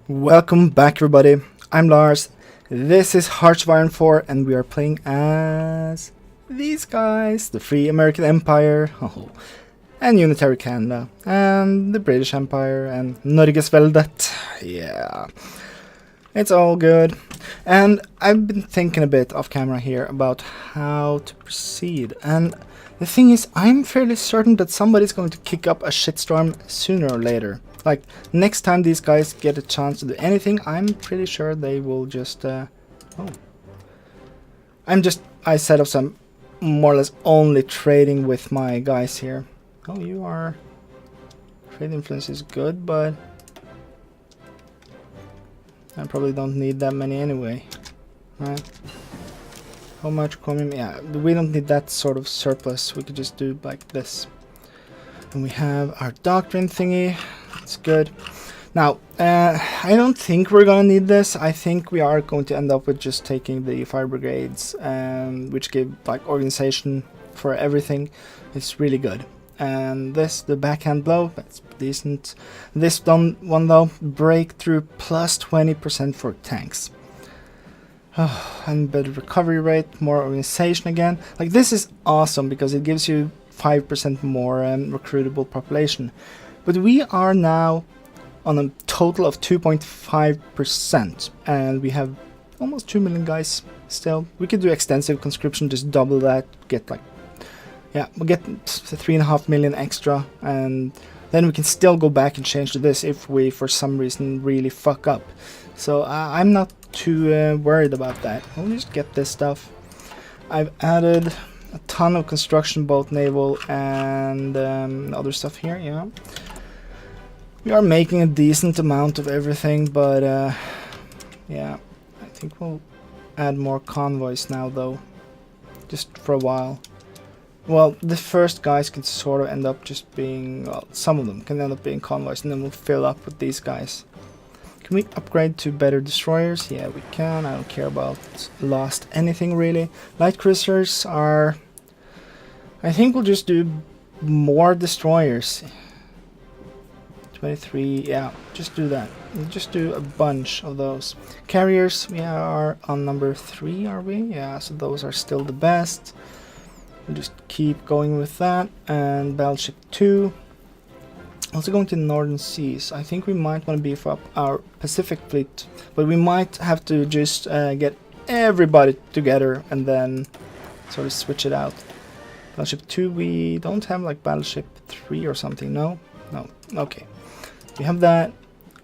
Welcome back, everybody. I'm Lars. This is Hearts of Iron 4, and we are playing as these guys: the Free American Empire, and Unitary Canada, and the British Empire, and Norgesveldet. Yeah, it's all good. And I've been thinking a bit off camera here about how to proceed. And the thing is, I'm fairly certain that somebody's going to kick up a shitstorm sooner or later. Like, next time these guys get a chance to do anything, I'm pretty sure they will just, I set up some more or less only trading with my guys here. Oh, you are... Trade influence is good, but... I probably don't need that many anyway. Right? How much chromium? Yeah, we don't need that sort of surplus. We could just do like this. And we have our doctrine thingy. It's good. Now, I don't think we're gonna need this. I think we are going to end up with just taking the fire brigades, which give like organization for everything. It's really good. And this, the backhand blow, that's decent. This one though, breakthrough plus 20% for tanks. Oh, and better recovery rate, more organization again. Like, this is awesome because it gives you 5% more recruitable population. But we are now on a total of 2.5%, and we have almost 2 million guys still. We could do extensive conscription, just double that, get like, yeah, we'll get 3.5 million extra, and then we can still go back and change to this if we, for some reason, really fuck up. So I'm not too worried about that. We'll just get this stuff. I've added a ton of construction, both naval and other stuff here, yeah. We are making a decent amount of everything, but yeah, I think we'll add more convoys now, though, just for a while. Well, the first guys can sort of end up just being, well, some of them can end up being convoys, and then we'll fill up with these guys. Can we upgrade to better destroyers? Yeah, we can. I don't care about lost anything, really. Light cruisers are... I think we'll just do more destroyers. 23, yeah, just do that. We'll just do a bunch of those. Carriers, we are on number 3, are we? Yeah, so those are still the best. We'll just keep going with that. And battleship 2. Also going to the Northern Seas. I think we might want to beef up our Pacific fleet, but we might have to just get everybody together and then sort of switch it out. Battleship 2, we don't have like Battleship 3 or something, no? No, okay. We have that.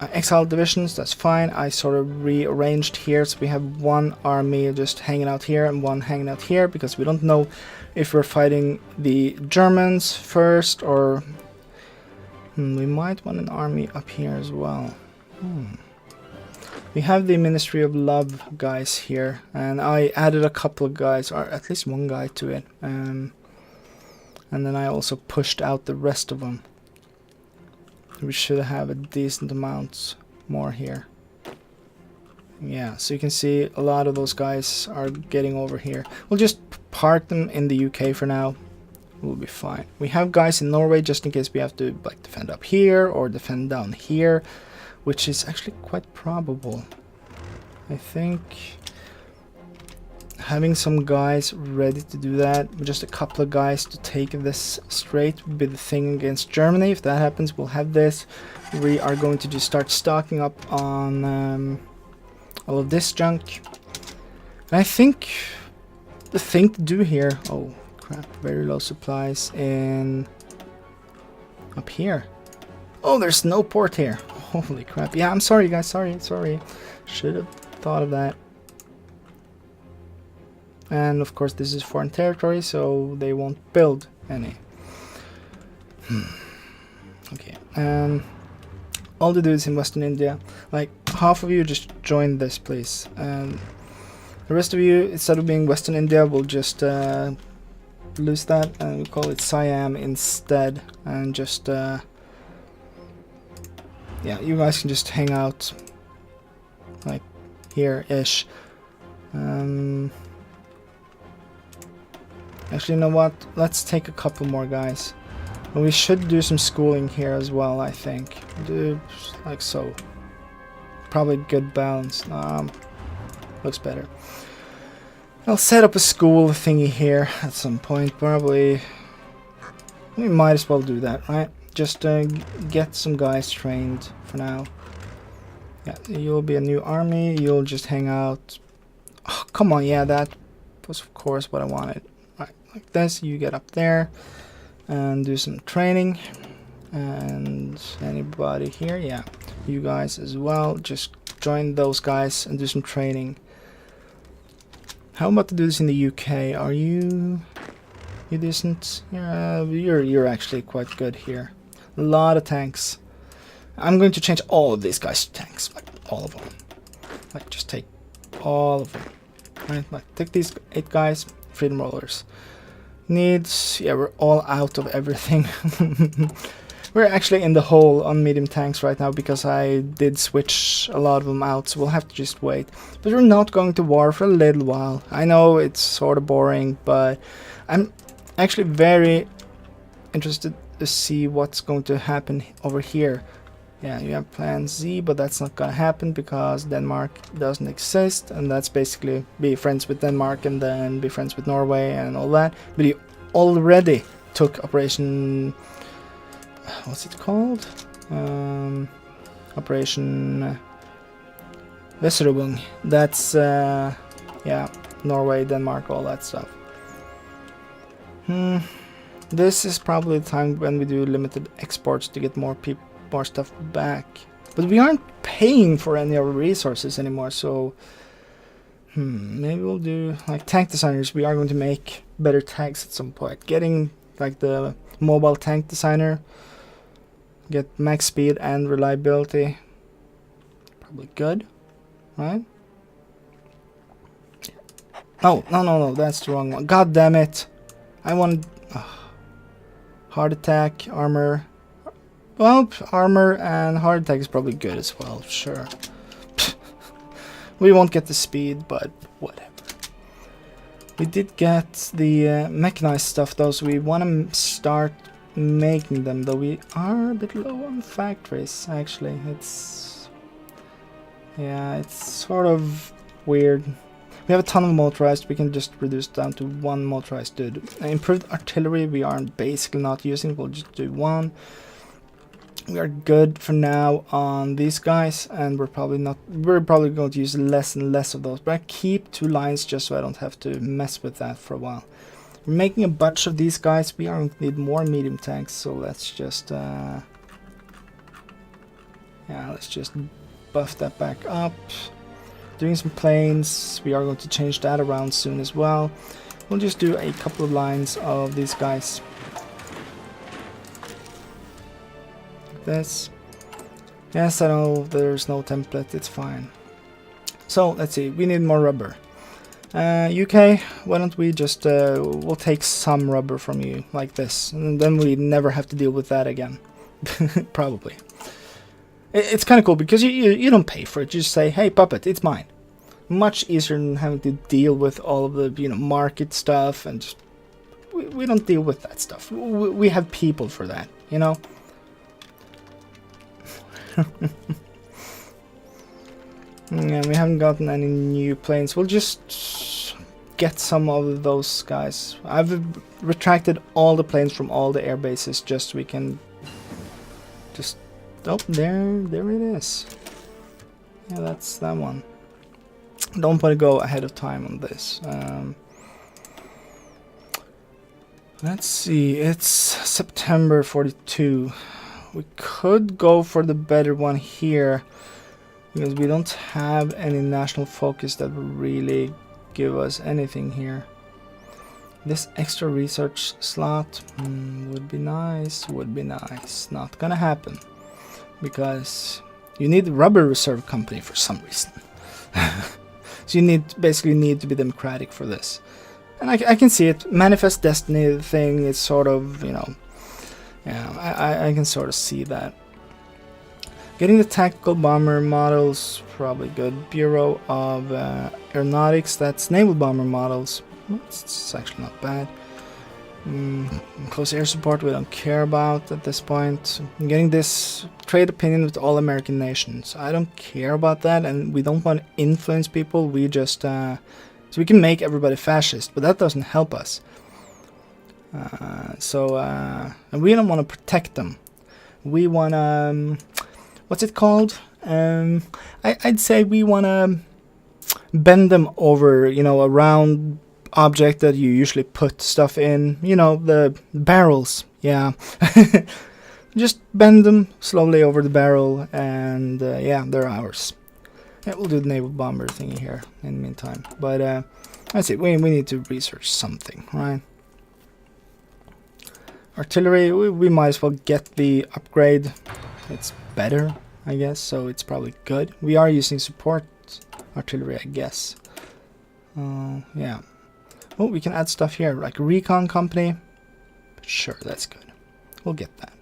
Exile divisions, that's fine. I sort of rearranged here, so we have one army just hanging out here and one hanging out here, because we don't know if we're fighting the Germans first or... we might want an army up here as well. We have the Ministry of Love guys here, and I added a couple of guys, or at least one guy to it. And then I also pushed out the rest of them. We should have a decent amount more here. Yeah, so you can see a lot of those guys are getting over here. We'll just park them in the UK for now. We'll be fine. We have guys in Norway just in case we have to like defend up here or defend down here, which is actually quite probable. I think having some guys ready to do that, just a couple of guys to take this straight would be the thing against Germany. If that happens, we'll have this. We are going to just start stocking up on all of this junk. And I think the thing to do here... Oh, crap. Very low supplies in... up here. Oh, there's no port here. Holy crap. Yeah, I'm sorry, guys. Sorry. Should have thought of that. And of course this is foreign territory, so they won't build any. Okay, all the dudes in Western India, like half of you just join this, please. And the rest of you, instead of being Western India, will just lose that and we call it Siam instead. And just yeah, you guys can just hang out like here-ish. Actually, you know what? Let's take a couple more guys. And we should do some schooling here as well, I think. Do like so. probably good balance. Looks better. I'll set up a school thingy here at some point. Probably we might as well do that, right? Just get some guys trained for now. Yeah, you'll be a new army. You'll just hang out. Oh, come on, yeah, that was of course what I wanted. Right, like this. You get up there and do some training. And anybody here, yeah, you guys as well. Just join those guys and do some training. How about to do this in the UK? Are you decent? Yeah, you're actually quite good here. A lot of tanks. I'm going to change all of these guys to tanks, like all of them. Like just take all of them. Right, like take these 8 guys, freedom rollers. Needs, yeah, we're all out of everything. We're actually in the hole on medium tanks right now because I did switch a lot of them out, so we'll have to just wait. But we're not going to war for a little while. I know it's sort of boring, but I'm actually very interested to see what's going to happen over here. Yeah, you have Plan Z, but that's not gonna happen because Denmark doesn't exist, and that's basically be friends with Denmark and then be friends with Norway and all that. But you already took Operation... what's it called? Operation Vesterabung. That's yeah, Norway, Denmark, all that stuff. This is probably the time when we do limited exports to get more stuff back. But we aren't paying for any of our resources anymore, so maybe we'll do like tank designers. We are going to make better tanks at some point. Getting like the mobile tank designer. Get max speed and reliability. Probably good, right? Oh, no, that's the wrong one. God damn it. I want heart attack, armor. Well, armor and heart attack is probably good as well, sure. We won't get the speed, but whatever. We did get the mechanized stuff though, so we want to start making them, though we are a bit low on factories actually. It's sort of weird. We have a ton of motorized. We can just reduce down to 1 motorized dude. Improved artillery we are basically not using. We'll just do 1. We are good for now on these guys, and we're probably going to use less and less of those, but I keep 2 lines just so I don't have to mess with that for a while. We're making a bunch of these guys. We are going to need more medium tanks, so let's just let's just buff that back up. Doing some planes. We are going to change that around soon as well. We'll just do a couple of lines of these guys. Like this. Yes, I know there's no template. It's fine. So let's see. We need more rubber. UK, why don't we just we'll take some rubber from you like this, and then we never have to deal with that again. Probably. It's kind of cool because you don't pay for it. You just say, hey puppet, it's mine. Much easier than having to deal with all of the market stuff, and just, we don't deal with that stuff. We have people for that, you know. Yeah, we haven't gotten any new planes. We'll just get some of those guys. I've retracted all the planes from all the air bases just so we can just... Oh, there it is. Yeah, that's that one. Don't want to go ahead of time on this. Let's see, it's September 42. We could go for the better one here, because we don't have any national focus that would really give us anything here. This extra research slot would be nice, Not gonna happen, because you need a rubber reserve company for some reason. So you basically need to be democratic for this. And I can see it. Manifest Destiny thing is sort of, I can sort of see that. Getting the tactical bomber models, probably good. Bureau of Aeronautics, that's naval bomber models. It's actually not bad. Close air support we don't care about at this point. I'm getting this trade opinion with all American nations. I don't care about that, and we don't want to influence people. We just so we can make everybody fascist, but that doesn't help us. And we don't want to protect them. We want to what's it called? I'd say we want to bend them over, you know, a round object that you usually put stuff in, you know, the barrels. Yeah. Just bend them slowly over the barrel, and yeah, they're ours. Yeah, we'll do the naval bomber thingy here in the meantime. But that's it. We need to research something, right? Artillery, we might as well get the upgrade. It's better, I guess, so it's probably good. We are using support artillery, I guess. Yeah. Oh, we can add stuff here, like recon company. Sure, that's good. We'll get that.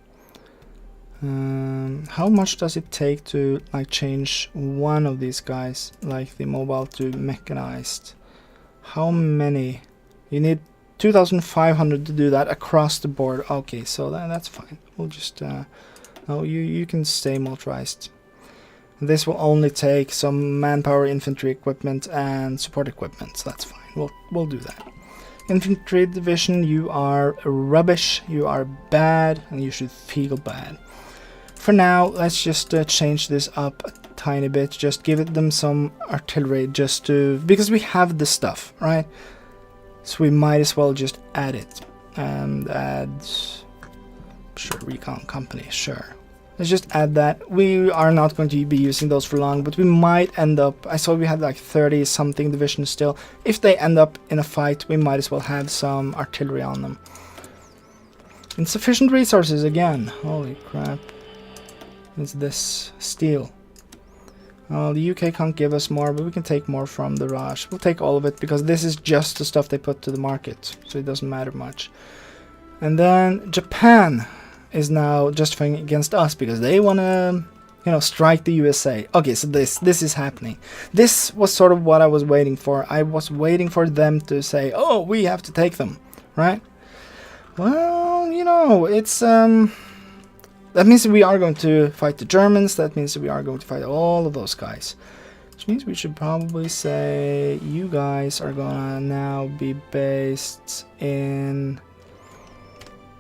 How much does it take to like change one of these guys, like the mobile to mechanized? How many? You need 2,500 to do that across the board. Okay, so that's fine. We'll just no, you can stay motorized. This will only take some manpower, infantry equipment, and support equipment. So that's fine. We'll do that. Infantry division, you are rubbish. You are bad, and you should feel bad. For now, let's just change this up a tiny bit. Just give them some artillery, just to because we have the stuff, right? So we might as well just add it and add. Sure, recon company. Sure. Let's just add that. We are not going to be using those for long, but we might end up... I saw we had like 30 something divisions still. If they end up in a fight, we might as well have some artillery on them. Insufficient resources again. Holy crap. It's this steel. The UK can't give us more, but we can take more from the Raj. We'll take all of it, because this is just the stuff they put to the market, so it doesn't matter much. And then Japan is now justifying against us because they want to, you know, strike the USA. Okay, so this is happening. This was sort of what I was waiting for. I was waiting for them to say, oh, we have to take them, right? Well, you know, it's that means that we are going to fight the Germans. That means that we are going to fight all of those guys, which means we should probably say you guys are gonna now be based in...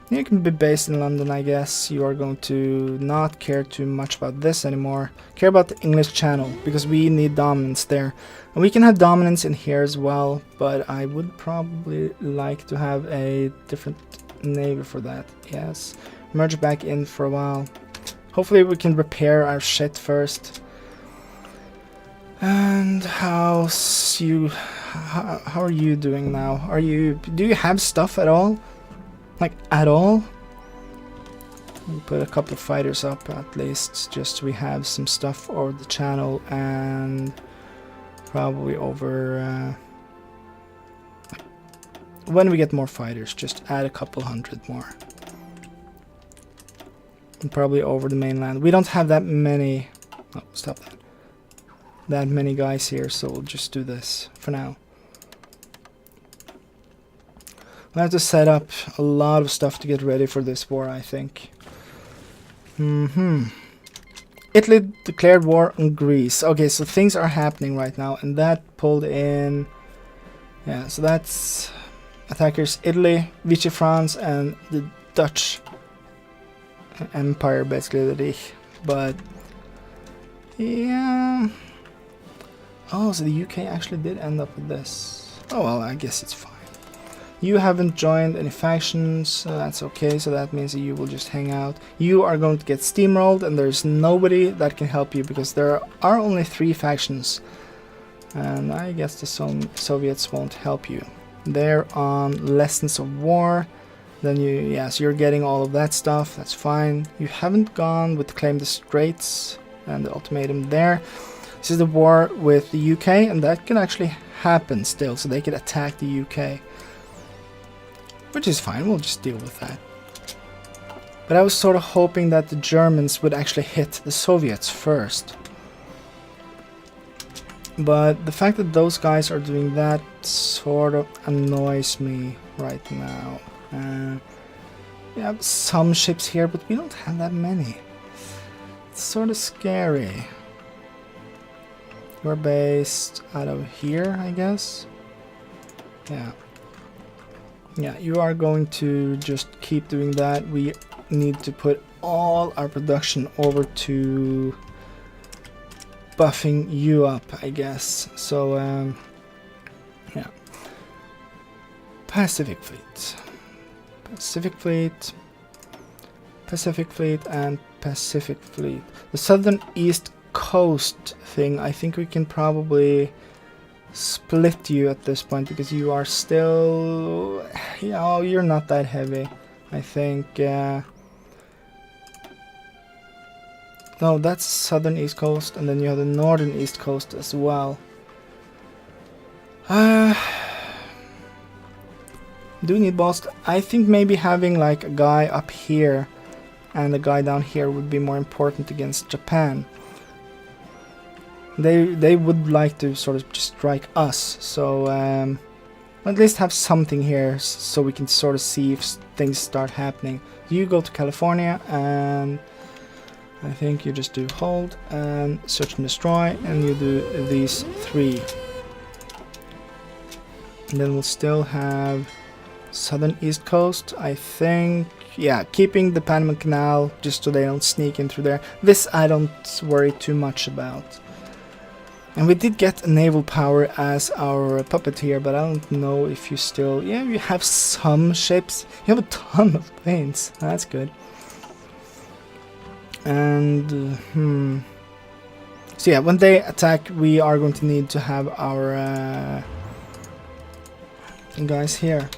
You can be based in London, I guess. You are going to not care too much about this anymore. Care about the English Channel, because we need dominance there. And we can have dominance in here as well, but I would probably like to have a different navy for that. Yes. Merge back in for a while. Hopefully we can repair our shit first. And how are you doing now? Do you have stuff at all? Like, at all? We'll put a couple of fighters up at least, just so we have some stuff over the channel, and probably over when we get more fighters, just add a couple hundred more. And probably over the mainland. We don't have that many... Oh, stop that. That many guys here, so we'll just do this for now. We'll have to set up a lot of stuff to get ready for this war, I think. Italy declared war on Greece. Okay, so things are happening right now, and that pulled in... Yeah, so that's attackers Italy, Vichy France, and the Dutch Empire, basically the Reich. But yeah... Oh, so the UK actually did end up with this. Oh well, I guess it's fine. You haven't joined any factions, so that's okay, so that means that you will just hang out. You are going to get steamrolled, and there's nobody that can help you, because there are only 3 factions. And I guess the Soviets won't help you. They're on Lessons of War. Then so you're getting all of that stuff, that's fine. You haven't gone with Claim the Straits and the ultimatum there. This is the war with the UK, and that can actually happen still, so they could attack the UK. Which is fine, we'll just deal with that. But I was sort of hoping that the Germans would actually hit the Soviets first. But the fact that those guys are doing that sort of annoys me right now. We have some ships here, but we don't have that many. It's sort of scary. We're based out of here, I guess. Yeah. Yeah, you are going to just keep doing that. We need to put all our production over to buffing you up, I guess. So, yeah. Pacific Fleet. Pacific Fleet. Pacific Fleet and Pacific Fleet. The southern east coast thing, I think we can probably split you at this point because you are still, you know, you're not that heavy. I think no, that's southern east coast, and then you have the northern east coast as well. Do we need balls? I think maybe having like a guy up here and a guy down here would be more important against Japan. They would like to sort of just strike us, so at least have something here so we can sort of see if things start happening. You go to California, and I think you just do hold and search and destroy, and you do these 3. And then we'll still have southern east coast, I think. Yeah, keeping the Panama Canal just so they don't sneak in through there. This I don't worry too much about. And we did get a naval power as our puppeteer, but I don't know if you still... Yeah, you have some ships. You have a ton of planes. That's good. And... So yeah, when they attack, we are going to need to have our guys here.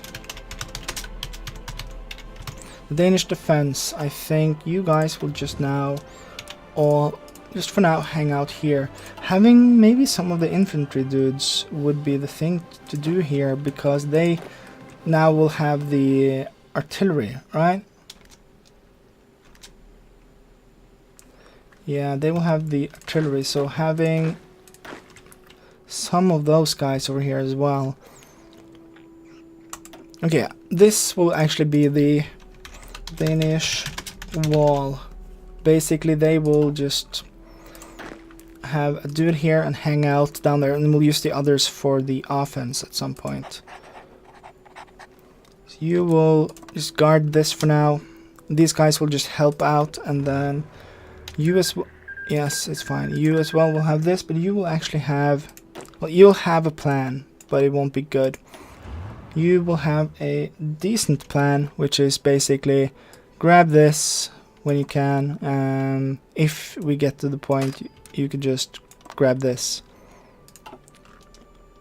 The Danish defense, I think you guys will just now all... just for now hang out here. Having maybe some of the infantry dudes would be the thing to do here, because they now will have the artillery, right? Yeah, they will have the artillery, so having some of those guys over here as well. Okay, this will actually be the Danish wall. Basically, they will just have a dude here and hang out down there, and we'll use the others for the offense at some point. So you will just guard this for now. These guys will just help out, and then you as well. Yes, it's fine. You as well will have this, but you will actually have... Well, you'll have a plan, but it won't be good. You will have a decent plan, which is basically grab this when you can, and if we get to the point, you could just grab this.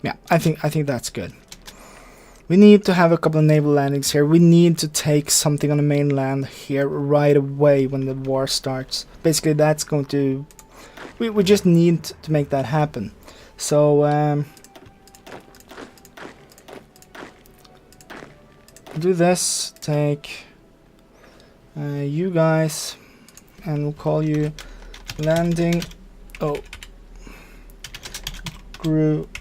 Yeah, I think that's good. We need to have a couple of naval landings here. We need to take something on the mainland here right away when the war starts. Basically, that's going to... We just need to make that happen. So, do this. Take you guys, and we'll call you landing... Oh, group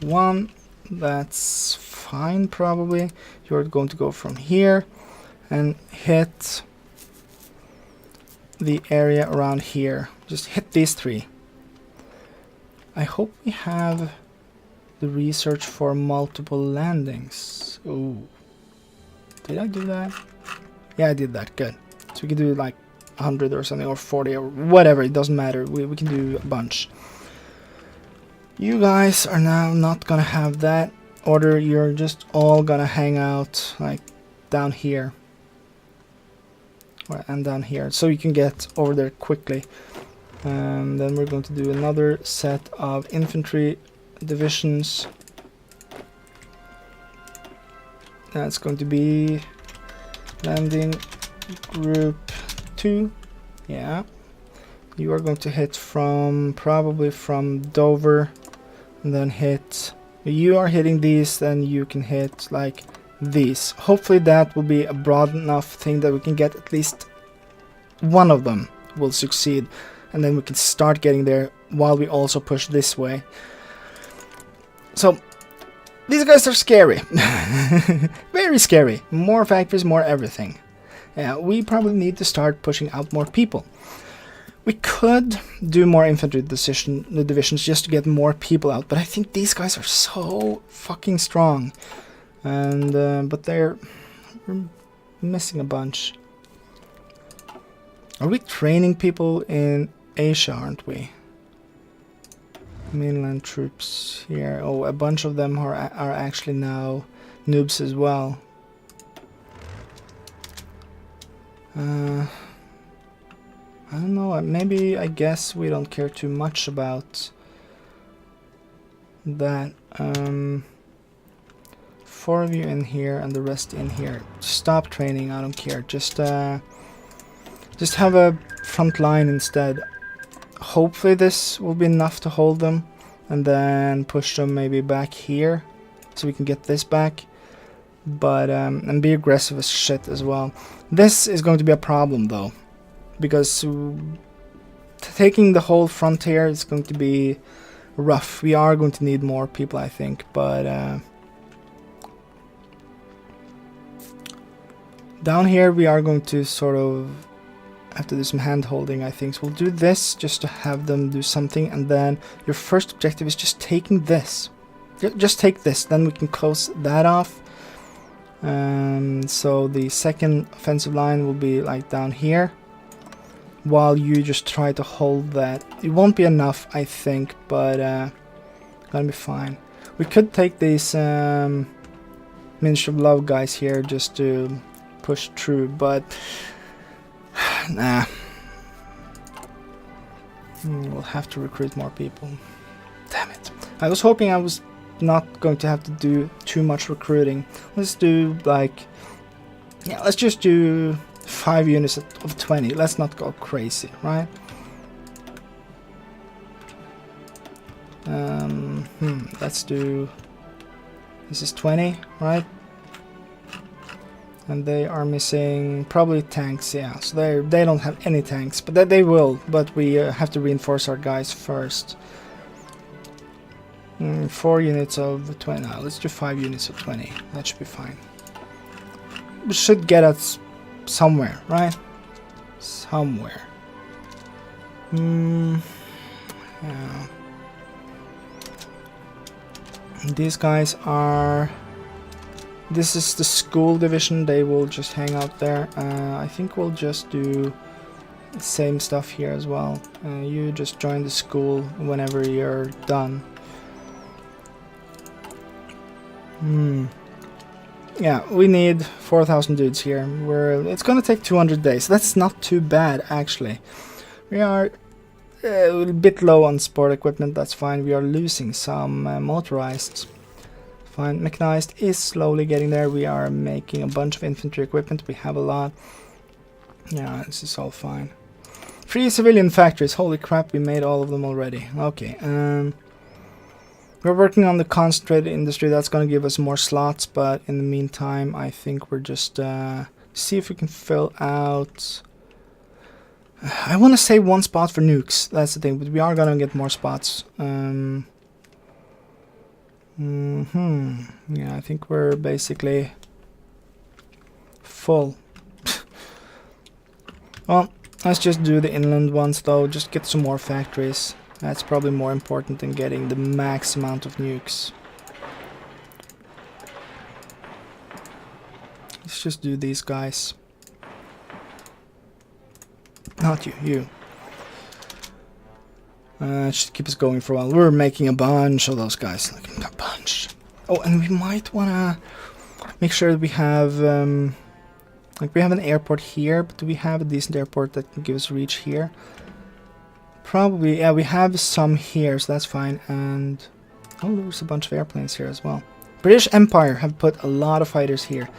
1, that's fine probably. You're going to go from here and hit the area around here. Just hit these 3. I hope we have the research for multiple landings. Oh, did I do that? Yeah, I did that. Good. So we can do like 100 or something, or 40 or whatever, it doesn't matter. We can do a bunch. You guys are now not gonna have that order. You're just all gonna hang out like down here and down here, so you can get over there quickly. And then we're going to do another set of infantry divisions. That's going to be landing group 2. Yeah, you are going to hit from probably from Dover, and then hit... You are hitting these, then you can hit like these. Hopefully that will be a broad enough thing that we can get at least one of them will succeed, and then we can start getting there while we also push this way. So these guys are scary. Very very scary. More factories, more everything. Yeah, we probably need to start pushing out more people. We could do more infantry divisions just to get more people out, but I think these guys are so fucking strong. And but we're missing a bunch. Are we training people in Asia, aren't we? Mainland troops here. Oh, a bunch of them are actually now noobs as well. I don't know, maybe I guess we don't care too much about that. 4 of you in here and the rest in here. Stop training, I don't care. Just have a front line instead. Hopefully this will be enough to hold them, and then push them maybe back here so we can get this back. But and be aggressive as shit as well. This is going to be a problem though, because taking the whole frontier is going to be rough. We are going to need more people, I think, but down here we are going to sort of have to do some hand holding, I think. So we'll do this just to have them do something, and then your first objective is just taking this. Just take this, then we can close that off. So the second offensive line will be like down here, while you just try to hold that. It won't be enough, I think, but gonna be fine. We could take these Ministry of Love guys here just to push through, but nah. We'll have to recruit more people. Damn it. I was hoping I was not going to have to do too much recruiting. Let's do like, yeah, let's just do 5 units of 20. Let's not go crazy, right? Let's do, this is 20, right? And they are missing probably tanks, yeah. So they don't have any tanks, but they will. But we have to reinforce our guys first. 4 units of 20. No, let's do 5 units of 20. That should be fine. We should get us somewhere, right? Somewhere. Yeah. These guys are... This is the school division. They will just hang out there. I think we'll just do the same stuff here as well. You just join the school whenever you're done. Yeah, we need 4,000 dudes here. It's gonna take 200 days. That's not too bad, actually. We are a bit low on sport equipment. That's fine. We are losing some motorized. Fine. Mechanized is slowly getting there. We are making a bunch of infantry equipment. We have a lot. Yeah, this is all fine. 3 civilian factories. Holy crap, we made all of them already. Okay. We're working on the concentrated industry. That's going to give us more slots, but in the meantime, I think we're just see if we can fill out. I want to save 1 spot for nukes. That's the thing, but we are going to get more spots. Yeah, I think we're basically full. Well, let's just do the inland ones though. Just get some more factories. That's probably more important than getting the max amount of nukes. Let's just do these guys. Not you, you. Should keep us going for a while. We're making a bunch of those guys. Like a bunch. Oh, and we might wanna make sure that we have like we have an airport here, but do we have a decent airport that can give us reach here? Probably, yeah, we have some here, so that's fine. And oh, there's a bunch of airplanes here as well. British Empire have put a lot of fighters here.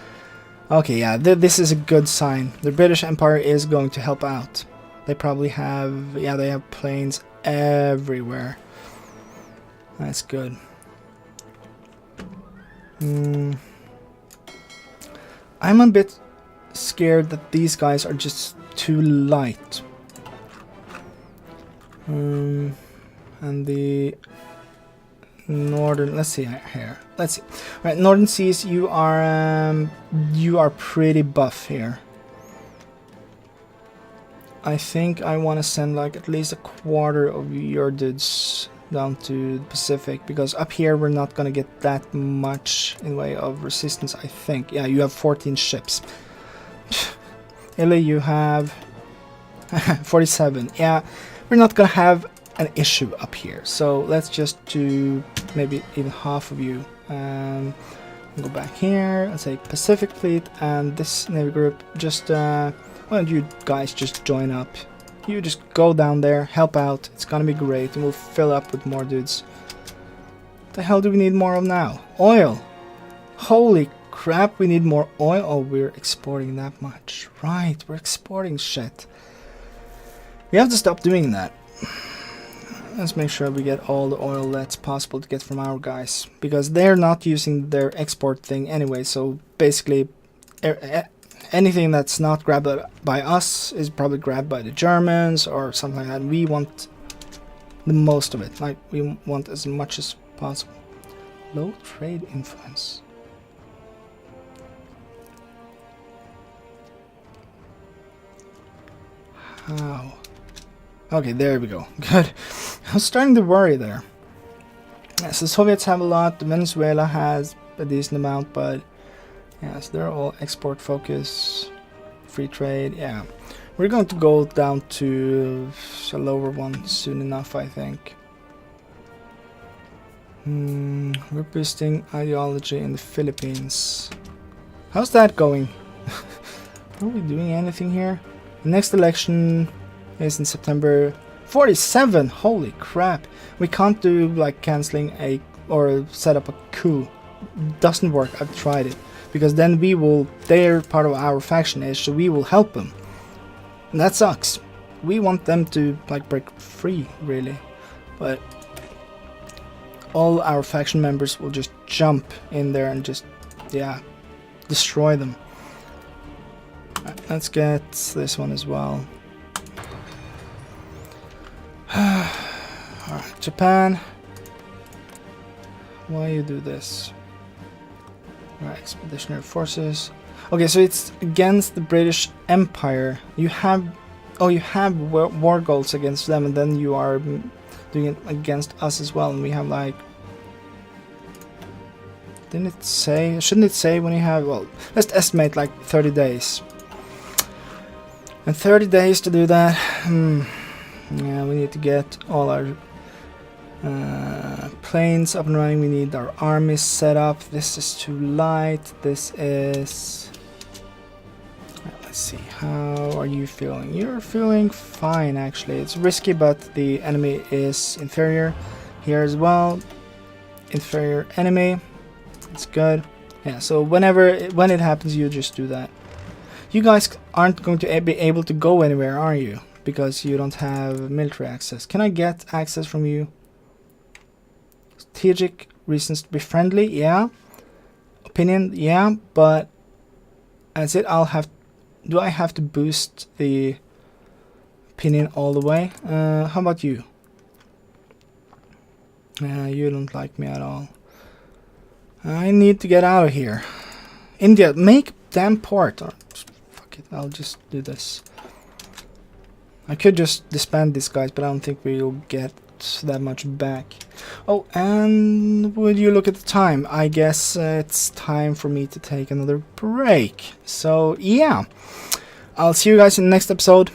Okay, yeah, this is a good sign. The British Empire is going to help out. They probably have, yeah, they have planes everywhere. That's good. I'm a bit scared that these guys are just too light. And Northern, let's see here. Let's see. Right, Northern Seas, you are pretty buff here. I think I want to send like at least a quarter of your dudes down to the Pacific, because up here we're not gonna get that much in way of resistance, I think. Yeah, you have 14 ships. Italy, you have 47. Yeah, we're not gonna have an issue up here, so let's just do maybe even half of you. Go back here and say Pacific Fleet, and this Navy group, just why don't you guys just join up? You just go down there, help out, it's gonna be great, and we'll fill up with more dudes. What the hell do we need more of now? Oil! Holy crap, we need more oil. Oh, we're exporting that much. Right, we're exporting shit. We have to stop doing that. Let's make sure we get all the oil that's possible to get from our guys, because they're not using their export thing anyway, so basically anything that's not grabbed by us is probably grabbed by the Germans or something like that. We want the most of it, like we want as much as possible. Low trade influence. How? Okay, there we go. Good. I was starting to worry there. Yes, the Soviets have a lot, Venezuela has a decent amount, but yes, they're all export focus, free trade. Yeah, we're going to go down to a lower one soon enough, I think. We're boosting ideology in the Philippines. How's that going? Are we doing anything here? The next election is in September. 47! Holy crap! We can't do like canceling a or set up a coup. Doesn't work. I've tried it, because then they're part of our faction age, so we will help them. And that sucks. We want them to like break free, really, but all our faction members will just jump in there and just, yeah, destroy them. Right, let's get this one as well. Alright, Japan. Why you do this? Alright, expeditionary forces. Okay, so it's against the British Empire. You have war goals against them, and then you are doing it against us as well. And we have like, didn't it say? Shouldn't it say when you have? Well, let's estimate like 30 days. And 30 days to do that. Yeah, we need to get all our planes up and running. We need our armies set up. This is too light. This is... Let's see, how are you feeling? You're feeling fine, actually. It's risky, but the enemy is inferior. Here as well, inferior enemy. It's good. Yeah, so when it happens, you just do that. You guys aren't going to be able to go anywhere, are you? Because you don't have military access. Can I get access from you? Strategic reasons to be friendly, yeah. Opinion, yeah, but that's it. Do I have to boost the opinion all the way? How about you? You don't like me at all. I need to get out of here. India, make damn port. Or, fuck it, I'll just do this. I could just disband these guys, but I don't think we'll get that much back. Oh, and would you look at the time? I guess it's time for me to take another break. So, yeah. I'll see you guys in the next episode.